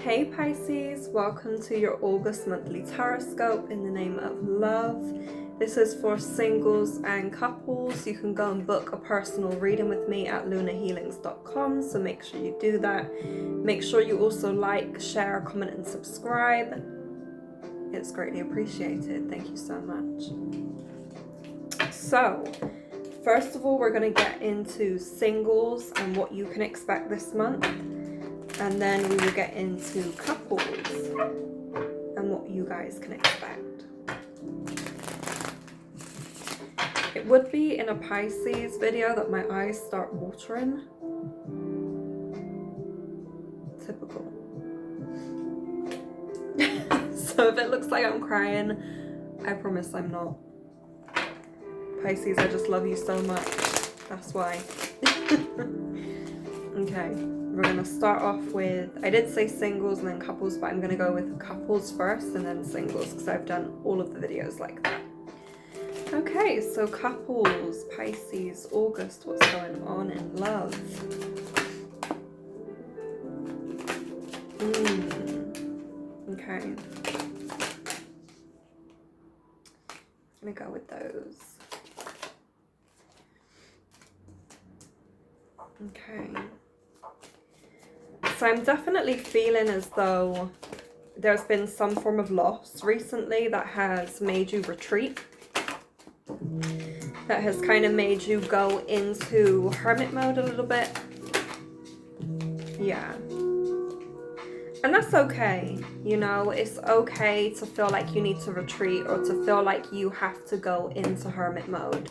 Hey Pisces, welcome to your August monthly Taroscope in the name of love. This is for singles and couples. You can go and book a personal reading with me at lunahealings.com, so make sure you do that. Make sure you also like, share, comment and subscribe. It's greatly appreciated. Thank you so much. So, first of all, we're going to get into singles and what you can expect this month. And then we will get into couples and what you guys can expect. It would be in a Pisces video that my eyes start watering. Typical. So if it looks like I'm crying, I promise I'm not. Pisces, I just love you so much. That's why. Okay. We're going to start off with, I did say singles and then couples, but I'm going to go with couples first and then singles because I've done all of the videos like that. Okay, so couples, Pisces, August, what's going on in love? Okay. I'm going to go with those. Okay. So I'm definitely feeling as though there's been some form of loss recently that has made you retreat. That has kind of made you go into hermit mode a little bit. Yeah. And that's okay. You know, it's okay to feel like you need to retreat or to feel like you have to go into hermit mode.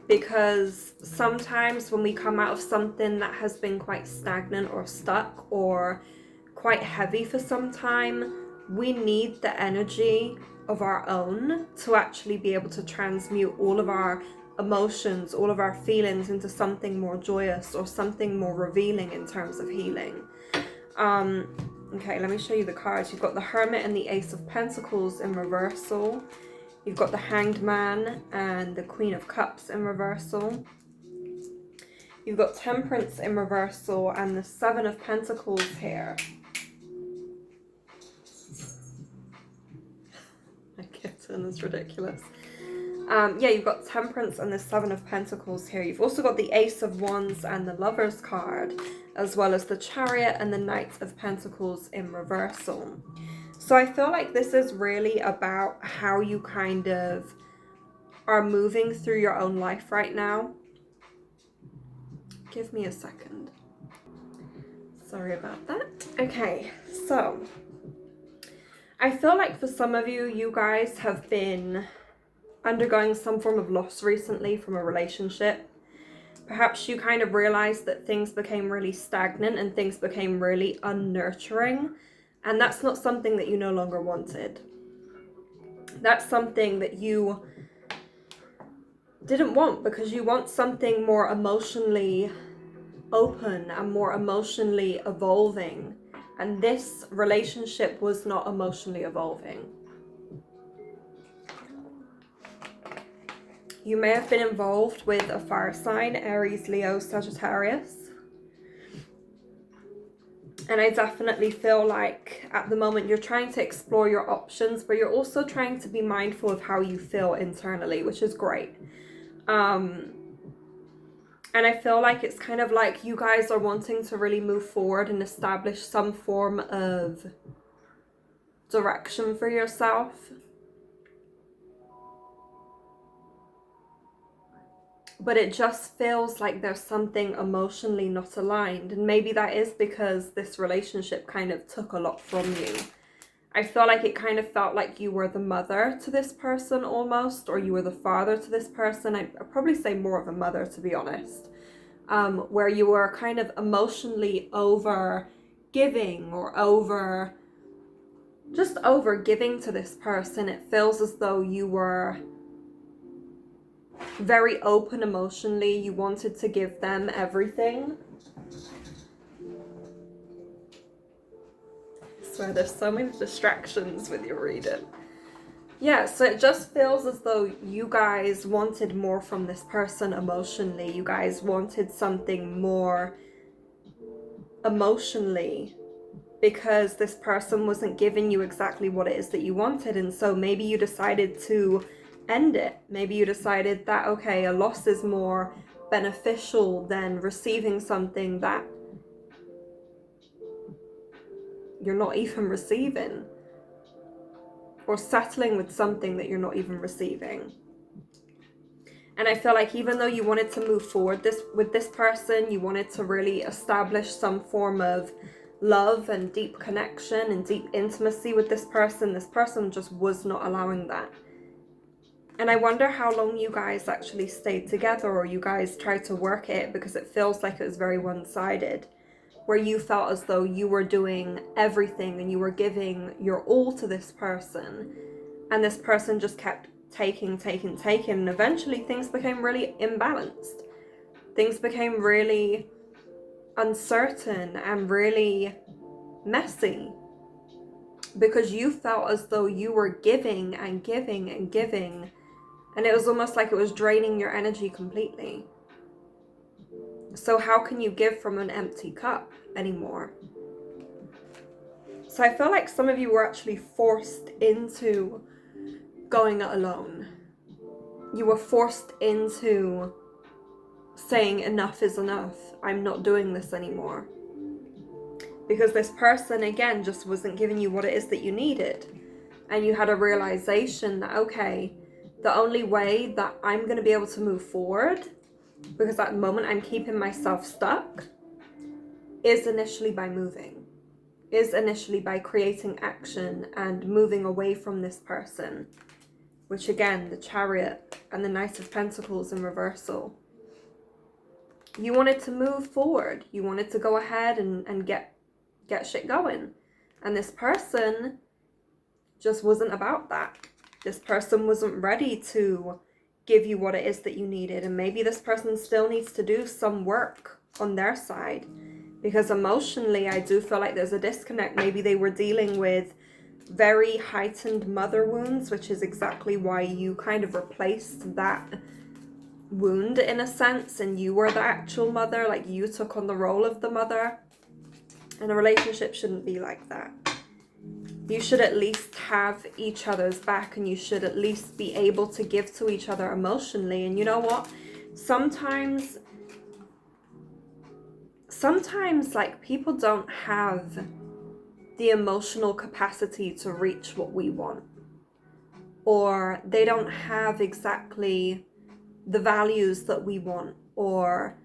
Because sometimes when we come out of something that has been quite stagnant or stuck or quite heavy for some time, we need the energy of our own to actually be able to transmute all of our emotions, all of our feelings into something more joyous or something more revealing in terms of healing. Okay, let me show you the cards. You've got the Hermit and the Ace of Pentacles in reversal. You've got the Hanged Man and the Queen of Cups in reversal. You've got Temperance in reversal and the Seven of Pentacles here. My kitten is ridiculous. Yeah, you've got Temperance and the Seven of Pentacles here. You've also got the Ace of Wands and the Lover's card, as well as the Chariot and the Knight of Pentacles in reversal. So I feel like this is really about how you kind of are moving through your own life right now. Give me a second. Sorry about that. Okay, so I feel like for some of you, you guys have been undergoing some form of loss recently from a relationship. Perhaps you kind of realized that things became really stagnant and things became really unnurturing. And that's not something that you no longer wanted. That's something that you didn't want because you want something more emotionally open and more emotionally evolving. And this relationship was not emotionally evolving. You may have been involved with a fire sign, Aries, Leo, Sagittarius. And I definitely feel like at the moment you're trying to explore your options, but you're also trying to be mindful of how you feel internally, which is great. And I feel like it's kind of like you guys are wanting to really move forward and establish some form of direction for yourself. But it just feels like there's something emotionally not aligned. And maybe that is because this relationship kind of took a lot from you. I feel like it kind of felt like you were the mother to this person almost, or you were the father to this person. I'd probably say more of a mother, to be honest. Where you were kind of emotionally over giving or just over giving to this person. It feels as though you were very open emotionally. You wanted to give them everything. I swear there's so many distractions with your reading. Yeah, so it just feels as though you guys wanted more from this person emotionally. You guys wanted something more emotionally because this person wasn't giving you exactly what it is that you wanted. And so maybe you decided to end it. Maybe you decided that, okay, a loss is more beneficial than receiving something that you're not even receiving, or settling with something that you're not even receiving. And I feel like even though you wanted to move forward with this person, you wanted to really establish some form of love and deep connection and deep intimacy with this person just was not allowing that. And I wonder how long you guys actually stayed together, or you guys tried to work it, because it feels like it was very one-sided, where you felt as though you were doing everything and you were giving your all to this person, and this person just kept taking, and eventually things became really imbalanced. Things became really uncertain and really messy, because you felt as though you were giving and giving and giving, and it was almost like it was draining your energy completely. So how can you give from an empty cup anymore? So I feel like some of you were actually forced into going it alone. You were forced into saying enough is enough. I'm not doing this anymore. Because this person, again, just wasn't giving you what it is that you needed. And you had a realization that, okay, the only way that I'm going to be able to move forward, because at the moment I'm keeping myself stuck, is initially by moving. Is initially by creating action and moving away from this person. Which again, the Chariot and the Knight of Pentacles in reversal. You wanted to move forward. You wanted to go ahead and get shit going. And this person just wasn't about that. This person wasn't ready to give you what it is that you needed. And maybe this person still needs to do some work on their side. Because emotionally, I do feel like there's a disconnect. Maybe they were dealing with very heightened mother wounds, which is exactly why you kind of replaced that wound in a sense, and you were the actual mother. Like, you took on the role of the mother. And a relationship shouldn't be like that. You should at least have each other's back, and you should at least be able to give to each other emotionally. And you know what? Sometimes like, people don't have the emotional capacity to reach what we want, or they don't have exactly the values that we want, or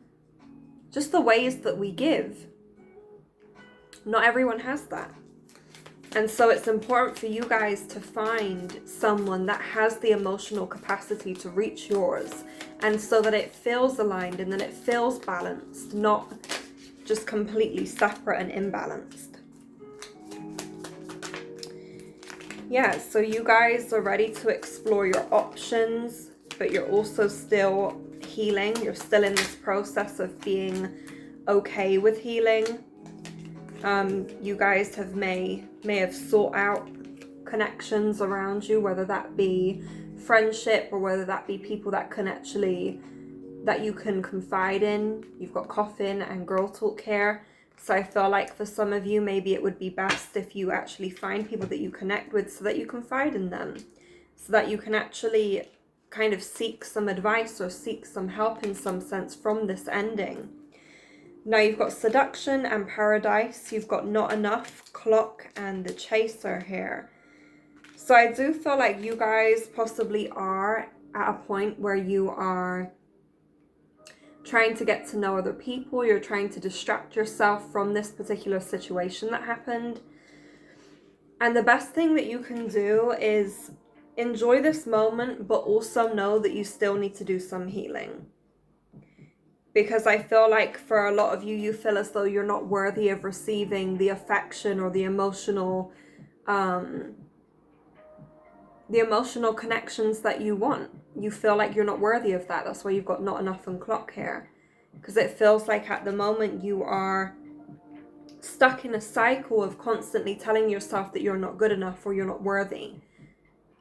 just the ways that we give. Not everyone has that. And so it's important for you guys to find someone that has the emotional capacity to reach yours, and so that it feels aligned and that it feels balanced, not just completely separate and imbalanced. Yeah, so you guys are ready to explore your options, but you're also still healing. You're still in this process of being okay with healing. You guys may have sought out connections around you, whether that be friendship or whether that be people that you can confide in. You've got Coffin and Girl Talk here. So I feel like for some of you, maybe it would be best if you actually find people that you connect with so that you confide in them, so that you can actually kind of seek some advice or seek some help in some sense from this ending. Now you've got Seduction and Paradise. You've got Not Enough, Clock, and the Chaser here. So I do feel like you guys possibly are at a point where you are trying to get to know other people. You're trying to distract yourself from this particular situation that happened. And the best thing that you can do is enjoy this moment, but also know that you still need to do some healing. Because I feel like for a lot of you, you feel as though you're not worthy of receiving the affection or the emotional connections that you want. You feel like you're not worthy of that. That's why you've got Not Enough and Clock here. Because it feels like at the moment you are stuck in a cycle of constantly telling yourself that you're not good enough or you're not worthy.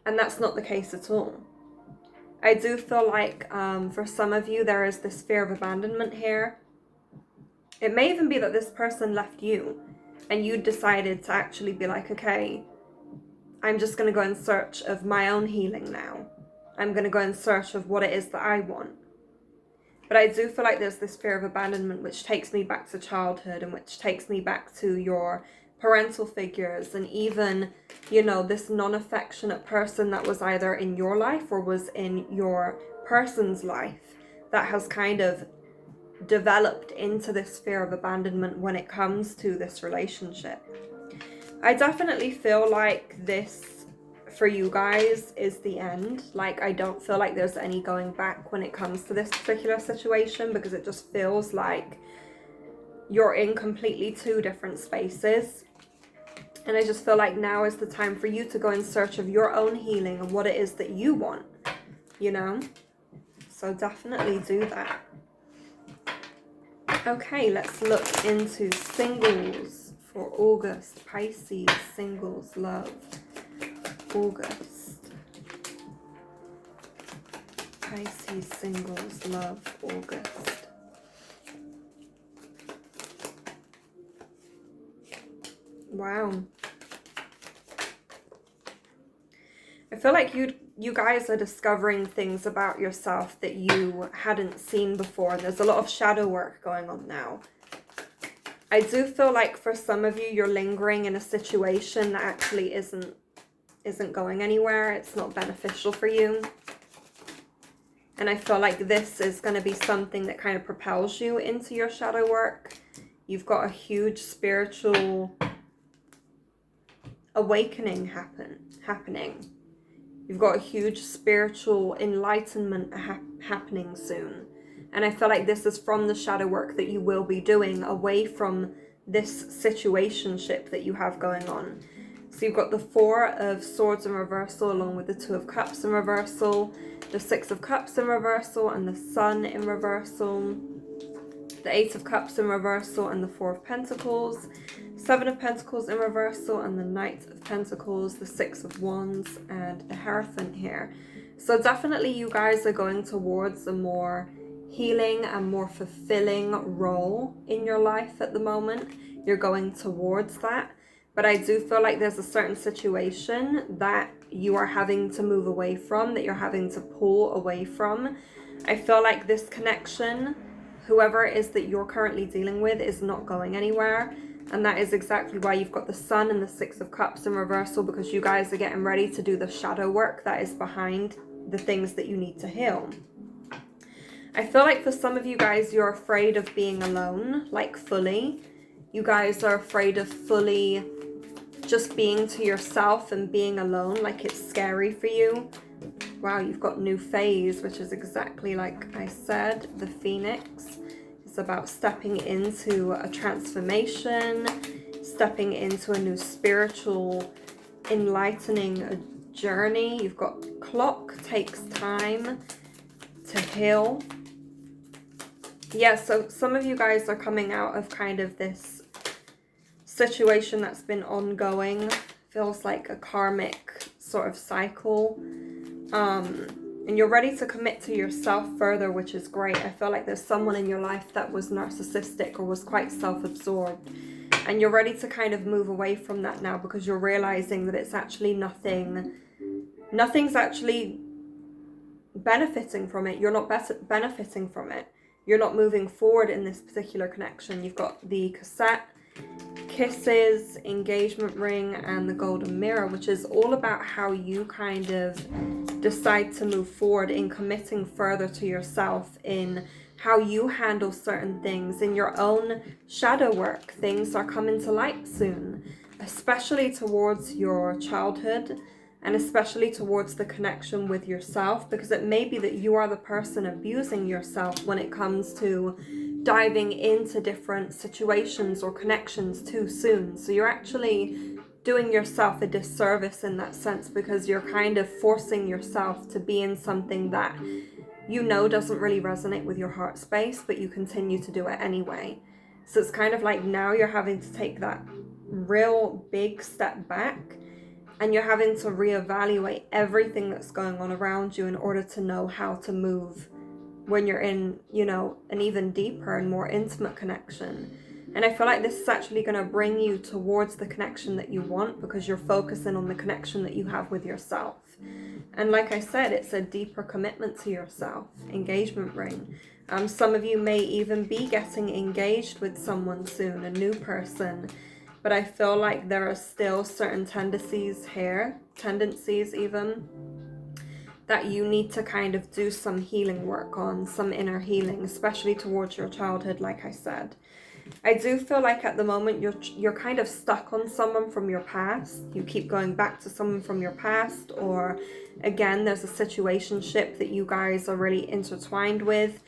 And that's not the case at all. I do feel like for some of you, there is this fear of abandonment here. It may even be that this person left you. And you decided to actually be like, okay, I'm just going to go in search of my own healing now. I'm going to go in search of what it is that I want. But I do feel like there's this fear of abandonment, which takes me back to childhood and which takes me back to your parental figures, and even, you know, this non-affectionate person that was either in your life or was in your person's life that has kind of developed into this fear of abandonment when it comes to this relationship. I definitely feel like this for you guys is the end. Like, I don't feel like there's any going back when it comes to this particular situation, because it just feels like you're in completely two different spaces. And I just feel like now is the time for you to go in search of your own healing and what it is that you want, you know? So definitely do that. Okay, let's look into singles for August. Pisces, singles, love. August. Pisces, singles, love, August. Wow. I feel like you guys are discovering things about yourself that you hadn't seen before. There's a lot of shadow work going on now. I do feel like for some of you, you're lingering in a situation that actually isn't going anywhere. It's not beneficial for you. And I feel like this is going to be something that kind of propels you into your shadow work. You've got a huge spiritual awakening happening. You've got a huge spiritual enlightenment happening soon. And I feel like this is from the shadow work that you will be doing away from this situationship that you have going on. So you've got the Four of Swords in reversal along with the Two of Cups in reversal, the Six of Cups in reversal and the Sun in reversal, the Eight of Cups in reversal and the Four of Pentacles, Seven of Pentacles in reversal and the Knight of Pentacles, the Six of Wands and the Hierophant here. So definitely you guys are going towards a more healing and more fulfilling role in your life at the moment. You're going towards that. But I do feel like there's a certain situation that you are having to move away from, that you're having to pull away from. I feel like this connection, whoever it is that you're currently dealing with, is not going anywhere. And that is exactly why you've got the Sun and the Six of Cups in reversal, because you guys are getting ready to do the shadow work that is behind the things that you need to heal. I feel like for some of you guys, you're afraid of being alone, like fully. You guys are afraid of fully just being to yourself and being alone, like it's scary for you. Wow, you've got new phase, which is exactly like I said, the Phoenix. It's about stepping into a transformation, stepping into a new spiritual, enlightening journey. You've got Clock, takes time to heal. Yeah, so some of you guys are coming out of kind of this situation that's been ongoing. Feels like a karmic sort of cycle. And you're ready to commit to yourself further, which is great. I feel like there's someone in your life that was narcissistic or was quite self-absorbed. And you're ready to kind of move away from that now, because you're realizing that it's actually nothing's actually benefiting from it. You're not benefiting from it. You're not moving forward in this particular connection. You've got the cassette, kisses, engagement ring, and the golden mirror, which is all about how you kind of decide to move forward in committing further to yourself, in how you handle certain things, in your own shadow work. Things are coming to light soon, especially towards your childhood and especially towards the connection with yourself, because it may be that you are the person abusing yourself when it comes to diving into different situations or connections too soon. So you're actually doing yourself a disservice in that sense, because you're kind of forcing yourself to be in something that you know doesn't really resonate with your heart space, but you continue to do it anyway. So it's kind of like now you're having to take that real big step back, and you're having to reevaluate everything that's going on around you in order to know how to move when you're in, you know, an even deeper and more intimate connection. And I feel like this is actually going to bring you towards the connection that you want, because you're focusing on the connection that you have with yourself. And like I said, it's a deeper commitment to yourself. Engagement ring. Some of you may even be getting engaged with someone soon, a new person. But I feel like there are still certain tendencies even, that you need to kind of do some healing work on, some inner healing, especially towards your childhood, like I said. I do feel like at the moment you're kind of stuck on someone from your past. You keep going back to someone from your past, or again, there's a situationship that you guys are really intertwined with.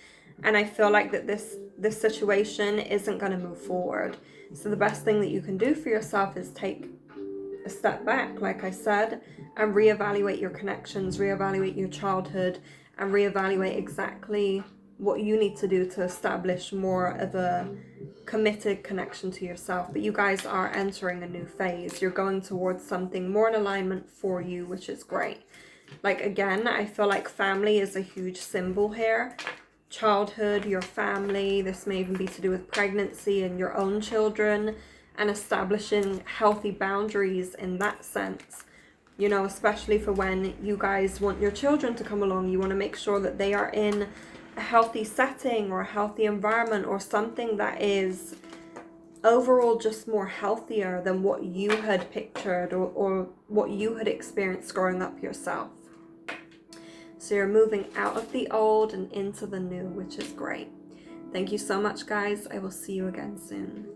And I feel like that this situation isn't going to move forward. So the best thing that you can do for yourself is take a step back, like I said, and reevaluate your connections, reevaluate your childhood, and reevaluate exactly what you need to do to establish more of a committed connection to yourself. But you guys are entering a new phase. You're going towards something more in alignment for you, which is great. Like, again, I feel like family is a huge symbol here. Childhood, your family. This may even be to do with pregnancy and your own children, and establishing healthy boundaries in that sense. You know, especially for when you guys want your children to come along, you want to make sure that they are in a healthy setting or a healthy environment, or something that is overall just more healthier than what you had pictured, or what you had experienced growing up yourself. So you're moving out of the old and into the new, which is great. Thank you so much, guys. I will see you again soon.